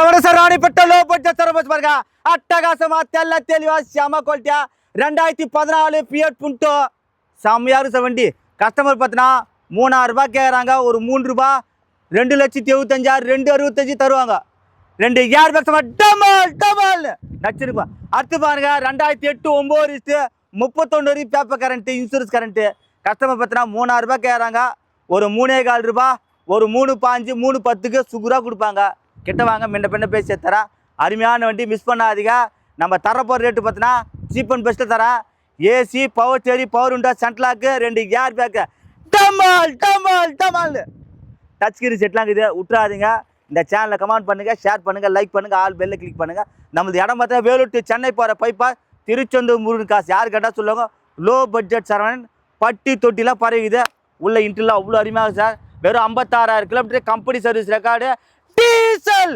சவணசராணிப்பட்ட low budget தரப்போச்சு பாருங்க. அட்டகாசமா தெல்ல தெளிவா செம குவாலிட்டியா 2014 பியட் புண்டோ செம்மையா இருக்கு வண்டி. கஸ்டமர் பார்த்தீங்கன்னா 3000 ரூபாய் கேட்குறாங்க. ஒரு 3 ரூபாய் 2,75,000 2,65 தருவாங்க. 2 ஏர் பேக்ஸ் டமால் டமால் நச்சிருப்பா. அடுத்து பாருங்க 2008 9 31 paper current insurance current. Customer பார்த்தீங்கன்னா 3000 ரூபாய் கேட்குறாங்க. ஒரு 3,4 ரூபாய் ஒரு 3,5 3,10க்கு சுகுரா கொடுப்பாங்க. கிட்ட வாங்க மென்ன பெண்ண பேசி தரேன். அருமையான வண்டி மிஸ் பண்ணாதீங்க. நம்ம தரப்போகிற ரேட்டு பார்த்தீங்கன்னா சீப் அண்ட் பெஸ்ட்டில் தரேன். AC power steering power window central lock 2 air bag டமால் டமால் டமால் டச் ஸ்கிரீன் செட்லாம் இருக்குது. விட்டுறாதீங்க. இந்த சேனலில் கமெண்ட் பண்ணுங்கள், ஷேர் பண்ணுங்கள், லைக் பண்ணுங்கள், ஆல் பெல்ல கிளிக் பண்ணுங்கள். நம்மளது இடம் பார்த்தா வேலூர் டு சென்னை போகிற பைப்பா திருச்செந்தூர் முருகன் காசு யார் கேட்டால் சொல்லுவாங்க. லோ பட்ஜெட் சரவணன் பட்டி தொட்டிலாம் பரவுது. உள்ள இன்ட்ரெலாம் அவ்வளோ அருமையாக சார். வெறும் 56,000 kilometre company service record diesel